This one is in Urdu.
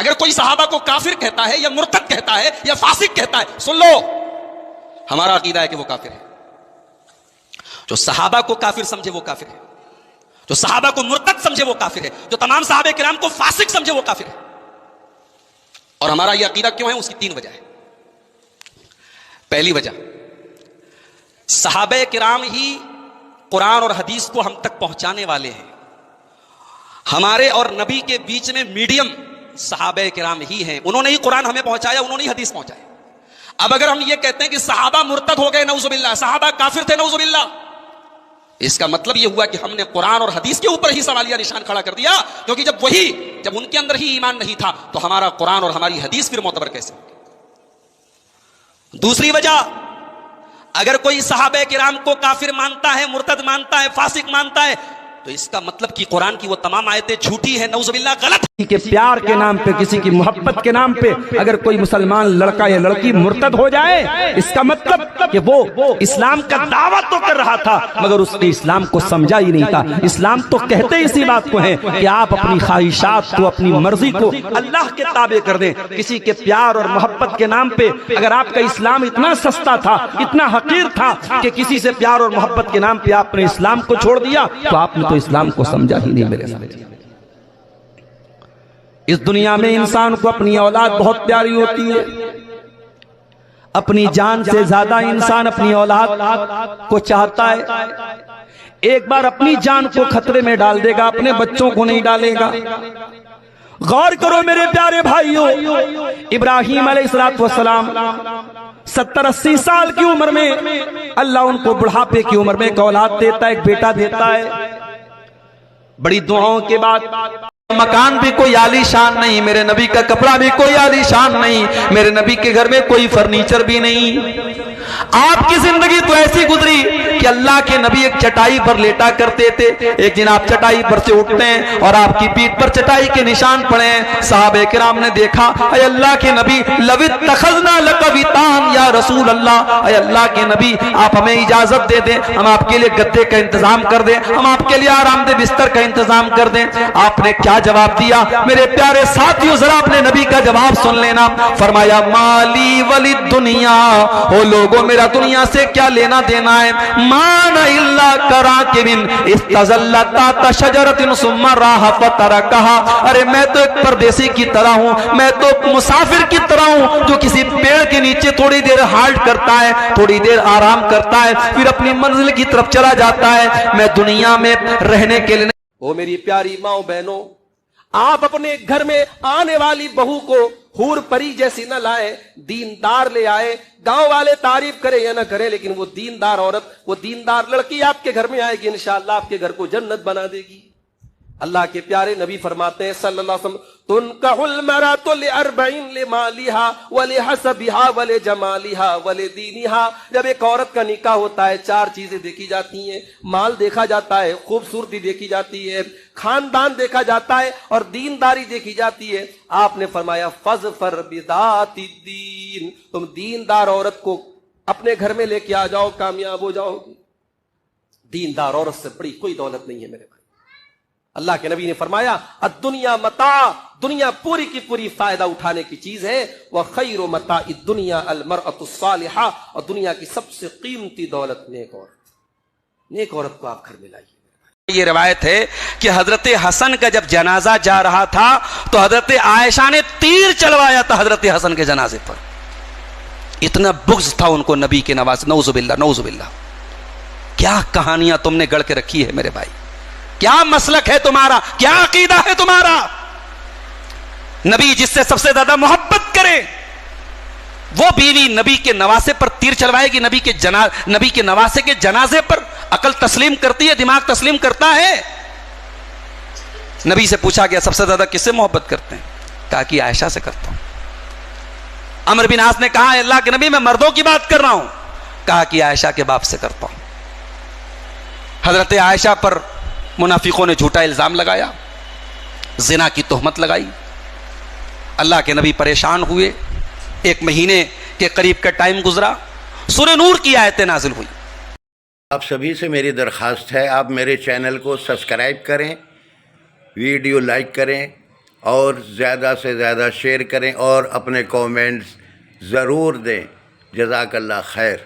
اگر کوئی صحابہ کو کافر کہتا ہے یا مرتد کہتا ہے یا فاسق کہتا ہے، سن لو، ہمارا عقیدہ ہے کہ وہ کافر ہے۔ جو صحابہ کو کافر سمجھے وہ کافر ہے، جو صحابہ کو مرتد سمجھے وہ کافر ہے، جو تمام صحابہ کرام کو فاسق سمجھے وہ کافر ہے۔ اور ہمارا یہ عقیدہ کیوں ہے؟ اس کی 3 وجہ ہے۔ پہلی وجہ، صحابہ کرام ہی قرآن اور حدیث کو ہم تک پہنچانے والے ہیں۔ ہمارے اور نبی کے بیچ میں میڈیم صحابہ کرام ہی ہیں، انہوں نے ہی قرآن ہمیں پہنچایا، انہوں نے ہی حدیث پہنچایا۔ اب اگر ہم یہ کہتے ہیں کہ صحابہ مرتد ہو گئے نعوذ باللہ، صحابہ کافر تھے نعوذ باللہ، اس کا مطلب یہ ہوا کہ ہم نے قرآن اور حدیث کے اوپر ہی سوالیہ نشان کھڑا کر دیا، کیونکہ جب ان کے اندر ہی ایمان نہیں تھا تو ہمارا قرآن اور ہماری حدیث پھر معتبر کیسے ہوگی؟ دوسری وجہ، اگر کوئی صحابہ کرام کو کافر مانتا ہے، مرتد مانتا ہے، فاسق مانتا ہے، تو اس کا مطلب کہ قرآن کی وہ تمام آیتیں جھوٹی ہیں، نعوذ باللہ غلط۔ کسی کے پیار کے نام پہ، کسی کی محبت کے نام پہ اگر کوئی مسلمان لڑکا یا لڑکی مرتد ہو جائے، اس کا مطلب کہ وہ اسلام کا دعویٰ تو کر رہا تھا مگر اس نے اسلام کو سمجھا ہی نہیں تھا۔ اسلام تو کہتے اسی بات کو ہیں کہ آپ اپنی خواہشات کو، اپنی مرضی کو اللہ کے تابع کر دیں۔ کسی کے پیار اور محبت کے نام پہ اگر آپ کا اسلام اتنا سستا تھا، اتنا حقیر تھا کہ کسی سے پیار اور محبت کے نام پہ آپ نے اسلام کو چھوڑ دیا، تو آپ نے تو اسلام کو سمجھا ہی نہیں میرے ساتھ۔ اس دنیا میں انسان کو اپنی اولاد بہت پیاری ہوتی ہے، اپنی جان سے زیادہ انسان اپنی اولاد کو چاہتا ہے۔ ایک بار اپنی جان کو خطرے میں ڈال دے گا، اپنے بچوں کو نہیں ڈالے گا۔ غور کرو میرے پیارے بھائیوں، ابراہیم علیہ السلام 70-80 سال کی عمر میں اللہ ان کو بڑھاپے کی عمر میں ایک اولاد دیتا ہے، ایک بیٹا دیتا ہے۔ بڑی دعاؤں کے بعد، مکان بھی کوئی عالی شان نہیں، میرے نبی کا کپڑا بھی کوئی عالی شان نہیں، میرے نبی کے گھر میں کوئی فرنیچر بھی نہیں۔ آپ کی زندگی تو ایسی گزری کہ اللہ کے نبی ایک چٹائی پر لیٹا کرتے تھے۔ ایک دن آپ چٹائی پر سے اٹھتے ہیں اور آپ کی پیٹھ پر چٹائی کے نشان پڑے ہیں۔ صحابہ کرام نے دیکھا، اے اللہ کے نبی، لو اتخذنا لک وطان یا رسول اللہ، اے اللہ کے نبی آپ ہمیں اجازت دے دیں، ہم آپ کے لیے گدے کا انتظام کر دیں، ہم آپ کے لیے آرام دہ بستر کا انتظام کر دیں۔ آپ نے کیا جواب دیا؟ میرے پیارے ساتھیوں ذرا اپنے نبی کا جواب سن لینا۔ فرمایا مالی ولی دنیا، او لوگوں میرا دنیا سے کیا لینا دینا ہے؟ مان الا کراکبن استظلتا تشجرت ثم راح فترکھا، ارے میں تو ایک پردیسی کی طرح ہوں، میں تو مسافر کی طرح ہوں جو کسی پیڑ کے نیچے تھوڑی دیر ہالٹ کرتا ہے، تھوڑی دیر آرام کرتا ہے، پھر اپنی منزل کی طرف چلا جاتا ہے۔ میں دنیا میں رہنے کے لیے او میری پیاری ماؤں بہنوں، آپ اپنے گھر میں آنے والی بہو کو حور پری جیسی نہ لائیں، دیندار لے آئے۔ گاؤں والے تعریف کریں یا نہ کریں، لیکن وہ دیندار عورت، وہ دیندار لڑکی آپ کے گھر میں آئے گی، انشاءاللہ آپ کے گھر کو جنت بنا دے گی۔ اللہ کے پیارے نبی فرماتے ہیں صلی اللہ علیہ وسلم، تنکح المرأۃ لأربعین لمالها ولحسبها ولجمالها ولدینها۔ جب ایک عورت کا نکاح ہوتا ہے 4 چیزیں دیکھی جاتی ہیں، مال دیکھا جاتا ہے، خوبصورتی دیکھی جاتی ہے، خاندان دیکھا جاتا ہے، اور دینداری دیکھی جاتی ہے۔ آپ نے فرمایا فظفر بذات الدین، تم دیندار عورت کو اپنے گھر میں لے کے آ جاؤ، کامیاب ہو جاؤ گی۔ دیندار عورت سے بڑی کوئی دولت نہیں ہے میرے بھائی۔ اللہ کے نبی نے فرمایا الدنیا متاع، دنیا پوری کی پوری فائدہ اٹھانے کی چیز ہے، وخیر متاع الدنیا المرأۃ الصالحہ، اور دنیا کی سب سے قیمتی دولت نیک عورت۔ نیک عورت کو آپ گھر میں لائیے۔ یہ روایت ہے کہ حضرت حسن کا جب جنازہ جا رہا تھا تو حضرت عائشہ نے تیر چلوایا تھا حضرت حسن کے جنازے پر، اتنا بغض تھا ان کو نبی کے نواز۔ نعوذ باللہ، نعوذ باللہ۔ کیا کہانیاں تم نے گڑھ کے رکھی ہے میرے بھائی، کیا مسلک ہے تمہارا، کیا عقیدہ ہے تمہارا؟ نبی جس سے سب سے زیادہ محبت کرے وہ بیوی نبی کے نواسے پر تیر چلوائے گی، نبی کے نواسے کے جنازے پر عقل تسلیم کرتی ہے، دماغ تسلیم کرتا ہے؟ نبی سے پوچھا گیا سب سے زیادہ کس سے محبت کرتے ہیں؟ کہا کہ عائشہ سے کرتا ہوں۔ عمر بن عاص نے کہا اللہ کے نبی میں مردوں کی بات کر رہا ہوں، کہا کہ عائشہ کے باپ سے کرتا ہوں۔ حضرت عائشہ پر منافقوں نے جھوٹا الزام لگایا، زنا کی تہمت لگائی۔ اللہ کے نبی پریشان ہوئے، 1 مہینے کے قریب کا ٹائم گزرا، سورہ نور کی آیتیں نازل ہوئی۔ آپ سبھی سے میری درخواست ہے، آپ میرے چینل کو سبسکرائب کریں، ویڈیو لائک کریں، اور زیادہ سے زیادہ شیئر کریں اور اپنے کومنٹس ضرور دیں. جزاک اللہ خیر.